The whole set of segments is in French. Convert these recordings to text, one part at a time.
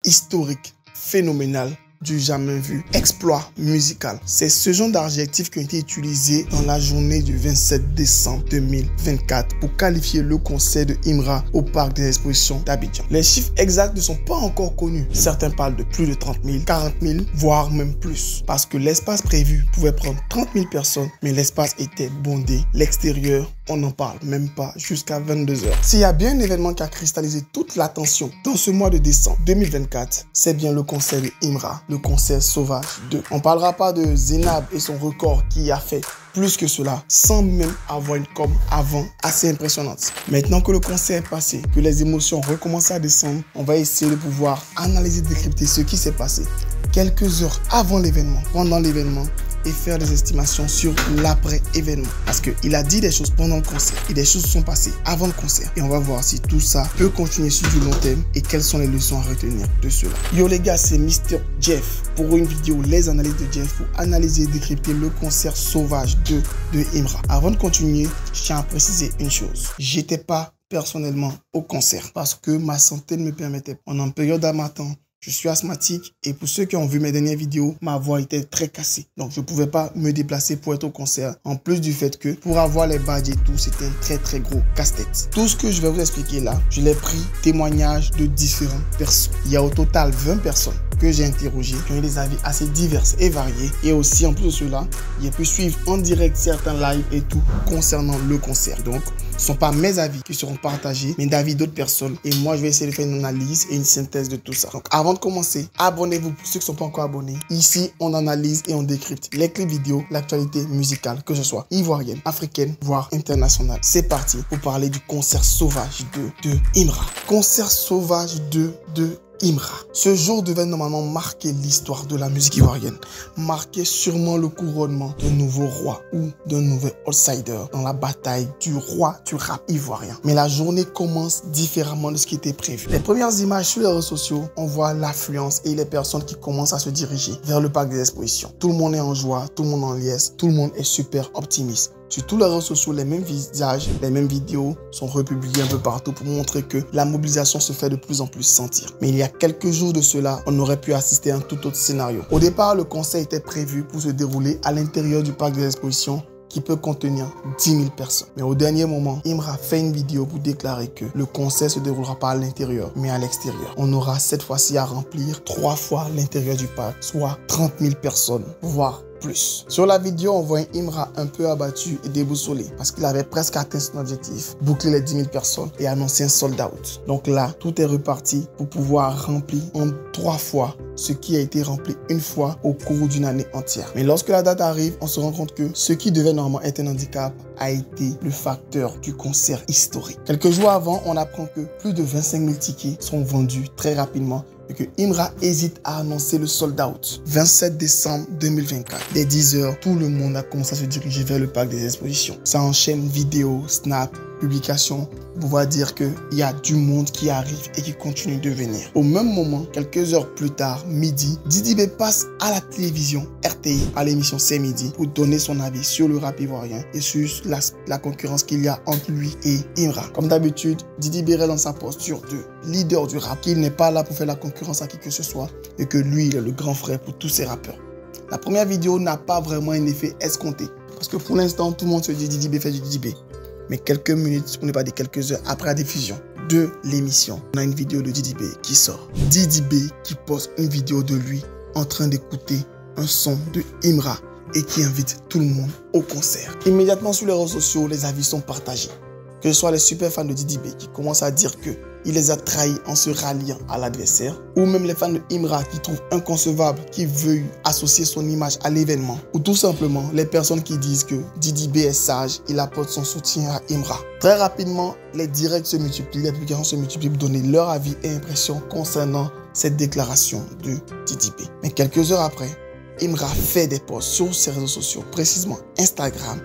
historique, phénoménal, du jamais vu, exploit musical. C'est ce genre d'adjectifs qui ont été utilisés dans la journée du 27 décembre 2024 pour qualifier le concert de Imra au Parc des Expositions d'Abidjan. Les chiffres exacts ne sont pas encore connus. Certains parlent de plus de 30 000, 40 000, voire même plus. Parce que l'espace prévu pouvait prendre 30 000 personnes, mais l'espace était bondé. L'extérieur, on n'en parle même pas jusqu'à 22 h. S'il y a bien un événement qui a cristallisé toute l'attention dans ce mois de décembre 2024, c'est bien le concert de Imra, le concert Sauvage 2. On ne parlera pas de Zenab et son record qui a fait plus que cela, sans même avoir une com avant assez impressionnante. Maintenant que le concert est passé, que les émotions recommencent à descendre, on va essayer de pouvoir analyser, décrypter ce qui s'est passé quelques heures avant l'événement, pendant l'événement, et faire des estimations sur l'après-événement. Parce qu'il a dit des choses pendant le concert et des choses sont passées avant le concert. Et on va voir si tout ça peut continuer sur du long terme et quelles sont les leçons à retenir de cela. Yo les gars, c'est Mr. Jeff pour une vidéo Les Analyses de Jeff pour analyser et décrypter le concert Sauvage 2 de Imra. Avant de continuer, je tiens à préciser une chose. J'étais pas personnellement au concert parce que ma santé ne me permettait pas. On est en période d'harmattan. Je suis asthmatique et pour ceux qui ont vu mes dernières vidéos, ma voix était très cassée. Donc je ne pouvais pas me déplacer pour être au concert. En plus du fait que pour avoir les badges et tout, c'était un très gros casse-tête. Tout ce que je vais vous expliquer là, je l'ai pris témoignages de différentes personnes. Il y a au total 20 personnes que j'ai interrogées, qui ont eu des avis assez divers et variés. Et aussi, en plus de cela, j'ai pu suivre en direct certains lives et tout concernant le concert. Donc, ce ne sont pas mes avis qui seront partagés, mais d'avis d'autres personnes. Et moi, je vais essayer de faire une analyse et une synthèse de tout ça. Donc, avant de commencer, abonnez-vous pour ceux qui ne sont pas encore abonnés. Ici, on analyse et on décrypte les clips vidéo, l'actualité musicale, que ce soit ivoirienne, africaine, voire internationale. C'est parti pour parler du concert Sauvage 2 de Imra. Concert Sauvage 2 de Imra. Ce jour devait normalement marquer l'histoire de la musique ivoirienne, marquer sûrement le couronnement d'un nouveau roi ou d'un nouvel outsider dans la bataille du roi du rap ivoirien. Mais la journée commence différemment de ce qui était prévu. Les premières images sur les réseaux sociaux, on voit l'affluence et les personnes qui commencent à se diriger vers le parc des expositions. Tout le monde est en joie, tout le monde en liesse, tout le monde est super optimiste. Sur tous les réseaux sociaux, les mêmes visages, les mêmes vidéos sont republiées un peu partout pour montrer que la mobilisation se fait de plus en plus sentir. Mais il y a quelques jours de cela, on aurait pu assister à un tout autre scénario. Au départ, le concert était prévu pour se dérouler à l'intérieur du parc des expositions qui peut contenir 10 000 personnes. Mais au dernier moment, Imra fait une vidéo pour déclarer que le concert se déroulera pas à l'intérieur, mais à l'extérieur. On aura cette fois-ci à remplir 3 fois l'intérieur du parc, soit 30 000 personnes, voire plus. Sur la vidéo, on voit un Imra un peu abattu et déboussolé parce qu'il avait presque atteint son objectif, boucler les 10 000 personnes et annoncer un sold out. Donc là, tout est reparti pour pouvoir remplir en 3 fois ce qui a été rempli une fois au cours d'une année entière. Mais lorsque la date arrive, on se rend compte que ce qui devait normalement être un handicap a été le facteur du concert historique. Quelques jours avant, on apprend que plus de 25 000 tickets sont vendus très rapidement et que Imra hésite à annoncer le sold out. 27 décembre 2024. Dès 10 h, tout le monde a commencé à se diriger vers le parc des expositions. Ça enchaîne vidéos, snap, publications pour pouvoir dire qu'il y a du monde qui arrive et qui continue de venir. Au même moment, quelques heures plus tard, midi, Didi B passe à la télévision RTI à l'émission C'est Midi pour donner son avis sur le rap ivoirien et sur la concurrence qu'il y a entre lui et Imra. Comme d'habitude, Didi B reste dans sa posture de leader du rap, qu'il n'est pas là pour faire la concurrence à qui que ce soit et que lui, il est le grand frère pour tous ces rappeurs. La première vidéo n'a pas vraiment un effet escompté parce que pour l'instant, tout le monde se dit Didi B fait du Didi B. Mais quelques minutes, pour ne pas dire quelques heures après la diffusion de l'émission, on a une vidéo de Didi B qui sort. Didi B qui poste une vidéo de lui en train d'écouter un son de Imra et qui invite tout le monde au concert. Immédiatement sur les réseaux sociaux, les avis sont partagés. Que ce soit les super fans de Didi B qui commencent à dire que il les a trahis en se ralliant à l'adversaire, ou même les fans de Imra qui trouvent inconcevable qu'il veuille associer son image à l'événement, ou tout simplement les personnes qui disent que Didi B est sage, il apporte son soutien à Imra. Très rapidement, les directs se multiplient, les publications se multiplient pour donner leur avis et impression concernant cette déclaration de Didi B. Mais quelques heures après, Imra fait des posts sur ses réseaux sociaux, précisément Instagram,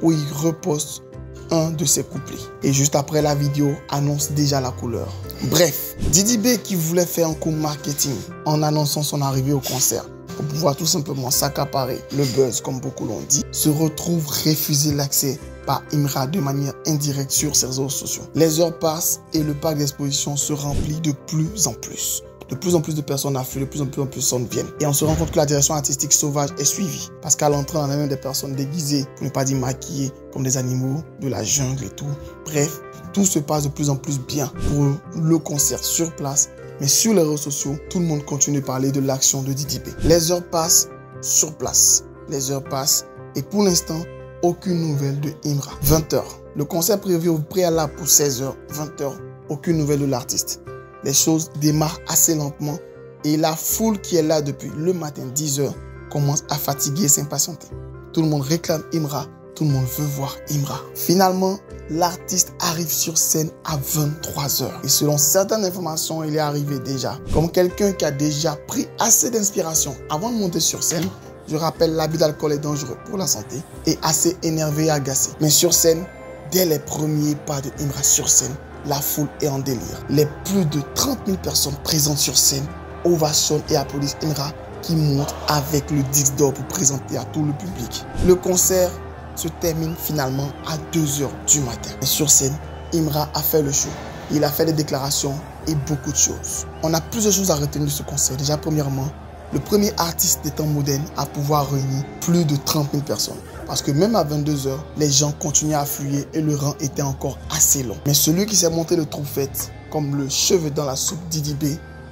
où il reposte un de ses couplets. Et juste après, la vidéo annonce déjà la couleur. Bref, Didi B qui voulait faire un coup marketing en annonçant son arrivée au concert pour pouvoir tout simplement s'accaparer le buzz, comme beaucoup l'ont dit, se retrouve refusé l'accès par Imra de manière indirecte sur ses réseaux sociaux. Les heures passent et le parc d'exposition se remplit de plus en plus. de plus en plus de personnes affluent, de plus en plus de personnes viennent. Et on se rend compte que la direction artistique sauvage est suivie. Parce qu'à l'entrée, on a même des personnes déguisées, pour ne pas dire maquillées, comme des animaux de la jungle et tout. Bref, tout se passe de plus en plus bien pour le concert sur place. Mais sur les réseaux sociaux, tout le monde continue de parler de l'action de Didi B. Les heures passent sur place. Les heures passent et pour l'instant, aucune nouvelle de Imra. 20h. Le concert prévu au préalable pour 16h, 20h, aucune nouvelle de l'artiste. Les choses démarrent assez lentement et la foule qui est là depuis le matin 10h commence à fatiguer et s'impatienter. Tout le monde réclame Imra, tout le monde veut voir Imra. Finalement, l'artiste arrive sur scène à 23h. Et selon certaines informations, il est arrivé déjà comme quelqu'un qui a déjà pris assez d'inspiration avant de monter sur scène. Je rappelle, l'abus d'alcool est dangereux pour la santé et assez énervé et agacé. Mais sur scène, dès les premiers pas de Imra sur scène, la foule est en délire. Les plus de 30 000 personnes présentes sur scène ovationnent et applaudissent Imra qui monte avec le disque d'or pour présenter à tout le public. Le concert se termine finalement à 2h du matin. Et sur scène, Imra a fait le show. Il a fait des déclarations et beaucoup de choses. On a plusieurs choses à retenir de ce concert. Déjà, premièrement, le premier artiste des temps modernes à pouvoir réunir plus de 30 000 personnes. Parce que même à 22h, les gens continuaient à fuir et le rang était encore assez long. Mais celui qui s'est monté le trophète, comme le cheveu dans la soupe Didi B,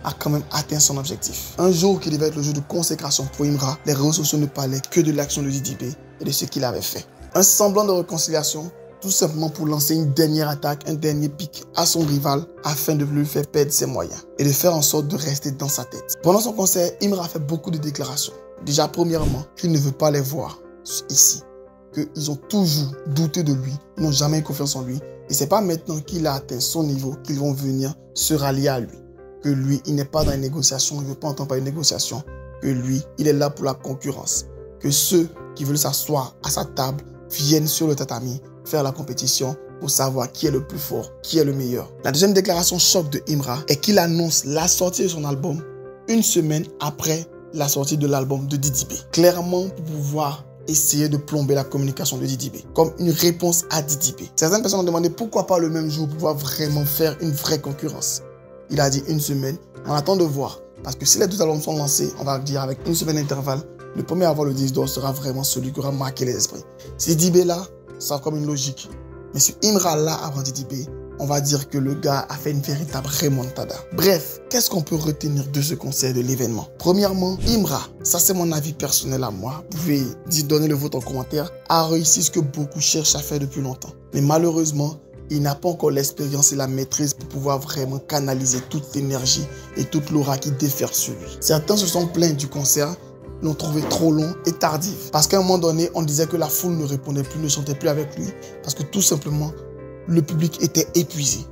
a quand même atteint son objectif. Un jour qui devait être le jour de consécration pour Imra, les réseaux sociaux ne parlaient que de l'action de Didi B et de ce qu'il avait fait. Un semblant de réconciliation, tout simplement pour lancer une dernière attaque, un dernier pic à son rival afin de lui faire perdre ses moyens et de faire en sorte de rester dans sa tête. Pendant son concert, Imra a fait beaucoup de déclarations. Déjà, premièrement, qu'il ne veut pas les voir ici, qu'ils ont toujours douté de lui, ils n'ont jamais eu confiance en lui. Et c'est pas maintenant qu'il a atteint son niveau qu'ils vont venir se rallier à lui. Que lui, il n'est pas dans une négociation, il ne veut pas entendre parler de négociation. Que lui, il est là pour la concurrence. Que ceux qui veulent s'asseoir à sa table viennent sur le tatami faire la compétition pour savoir qui est le plus fort, qui est le meilleur. La deuxième déclaration choc de Imra est qu'il annonce la sortie de son album une semaine après la sortie de l'album de Didi B. Clairement pour pouvoir essayer de plomber la communication de Didi B, comme une réponse à Didi B. Certaines personnes ont demandé pourquoi pas le même jour pour pouvoir vraiment faire une vraie concurrence. Il a dit une semaine, on attend de voir. Parce que si les deux albums sont lancés, on va dire avec une semaine d'intervalle, le premier à avoir le disque d'or sera vraiment celui qui aura marqué les esprits. Si Didi B là, ça a comme une logique. Mais si Imra là avant Didi B, on va dire que le gars a fait une véritable remontada. Bref, qu'est-ce qu'on peut retenir de ce concert, de l'événement? Premièrement, Imra, ça c'est mon avis personnel à moi, vous pouvez donner le vôtre en commentaire, a réussi ce que beaucoup cherchent à faire depuis longtemps. Mais malheureusement, il n'a pas encore l'expérience et la maîtrise pour pouvoir vraiment canaliser toute l'énergie et toute l'aura qui déferle sur lui. Certains se sont plaints du concert, l'ont trouvé trop long et tardif. Parce qu'à un moment donné, on disait que la foule ne répondait plus, ne chantait plus avec lui. Parce que tout simplement, le public était épuisé.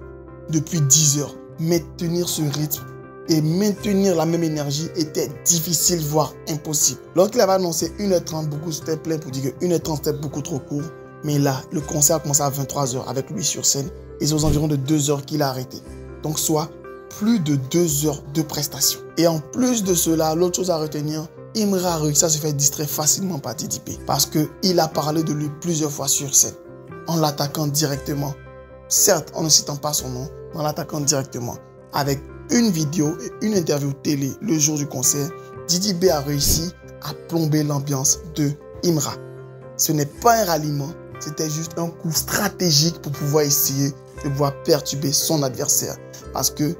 Depuis 10 heures, maintenir ce rythme et maintenir la même énergie était difficile, voire impossible. Lorsqu'il avait annoncé 1h30, beaucoup s'étaient plaints pour dire que 1h30 c'était beaucoup trop court. Mais là, le concert a commencé à 23h avec lui sur scène et c'est aux environs de 2 heures qu'il a arrêté. Donc soit plus de 2 heures de prestation. Et en plus de cela, l'autre chose à retenir, Imra a réussi à se faire distraire facilement par Didi B parce qu'il a parlé de lui plusieurs fois sur scène en l'attaquant directement. Certes, en ne citant pas son nom, mais en l'attaquant directement. Avec une vidéo et une interview télé le jour du concert, Didi B a réussi à plomber l'ambiance de Imra. Ce n'est pas un ralliement, c'était juste un coup stratégique pour pouvoir essayer de pouvoir perturber son adversaire. Parce qu'ils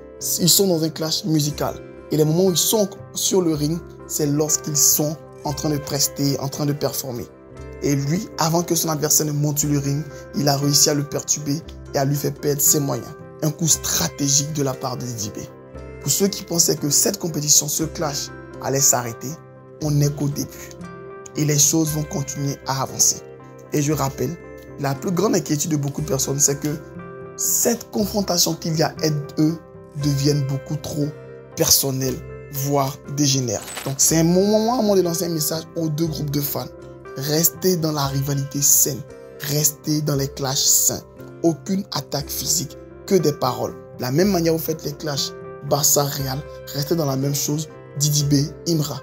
sont dans un clash musical. Et les moments où ils sont sur le ring, c'est lorsqu'ils sont en train de prester, en train de performer. Et lui, avant que son adversaire ne monte sur le ring, il a réussi à le perturber et à lui faire perdre ses moyens. Un coup stratégique de la part de Didi B. Pour ceux qui pensaient que cette compétition, ce clash, allait s'arrêter, on n'est qu'au début. Et les choses vont continuer à avancer. Et je rappelle, la plus grande inquiétude de beaucoup de personnes, c'est que cette confrontation qu'il y a entre eux devienne beaucoup trop personnelle, voire dégénère. Donc c'est un moment de lancer un message aux deux groupes de fans. Restez dans la rivalité saine. Restez dans les clashs sains. Aucune attaque physique, que des paroles. De la même manière, vous faites les clashs Barça-Real. Restez dans la même chose. Didi B, Imra.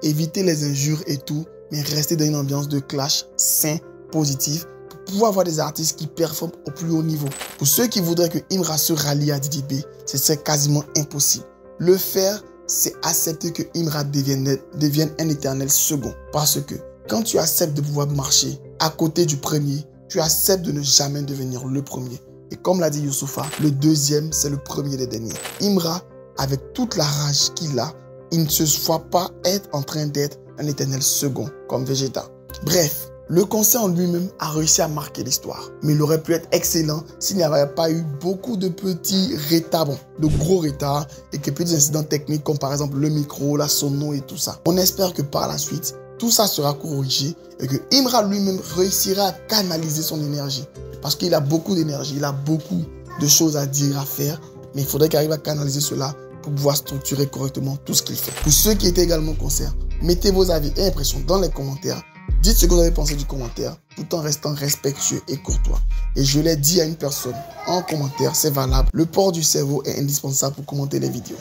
Évitez les injures et tout, mais restez dans une ambiance de clash sain, positif, pour pouvoir avoir des artistes qui performent au plus haut niveau. Pour ceux qui voudraient que Imra se rallie à Didi B, ce serait quasiment impossible. Le faire, c'est accepter que Imra devienne un éternel second. Parce que quand tu acceptes de pouvoir marcher à côté du premier, tu acceptes de ne jamais devenir le premier. Et comme l'a dit Youssoupha, le deuxième, c'est le premier des derniers. Imra, avec toute la rage qu'il a, il ne se voit pas être en train d'être un éternel second, comme Vegeta. Bref, le concert en lui-même a réussi à marquer l'histoire. Mais il aurait pu être excellent s'il n'y avait pas eu beaucoup de petits retards, de gros retards et quelques petits incidents techniques comme par exemple le micro, la sono et tout ça. On espère que par la suite, tout ça sera corrigé et que Imra lui-même réussira à canaliser son énergie. Parce qu'il a beaucoup d'énergie, il a beaucoup de choses à dire, à faire. Mais il faudrait qu'il arrive à canaliser cela pour pouvoir structurer correctement tout ce qu'il fait. Pour ceux qui étaient également au concert, mettez vos avis et impressions dans les commentaires. Dites ce que vous avez pensé du commentaire tout en restant respectueux et courtois. Et je l'ai dit à une personne en commentaire, c'est valable. Le port du cerveau est indispensable pour commenter les vidéos.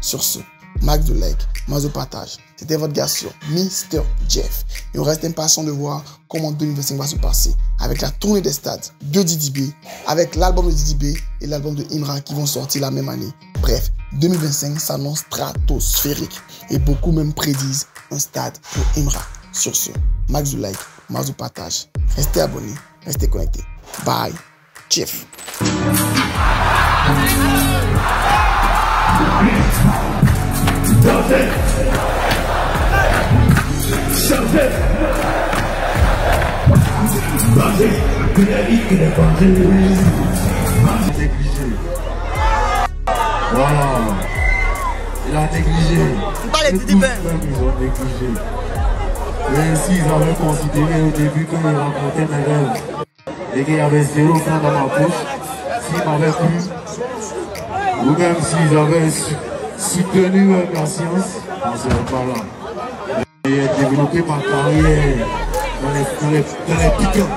Sur ce, max de like, max de partage. C'était votre gars sur Mr. Jeff. Et on reste impatient de voir comment 2025 va se passer avec la tournée des stades de Didi B, avec l'album de Didi B et l'album de Imra qui vont sortir la même année. Bref, 2025 s'annonce stratosphérique et beaucoup même prédisent un stade pour Imra. Sur ce, max de like, max de partage. Restez abonnés, restez connectés. Bye, Jeff. Voilà, il a négligé. Pas les petits pains. Ils ont négligé. Mais s'ils avaient considéré au début que je racontais mes rêves et qu'il y avait 0 francs dans ma poche, s'ils m'avaient cru, ou même s'ils avaient soutenu ma science, on ne serait pas là. J'ai développé ma carrière dans les piquants.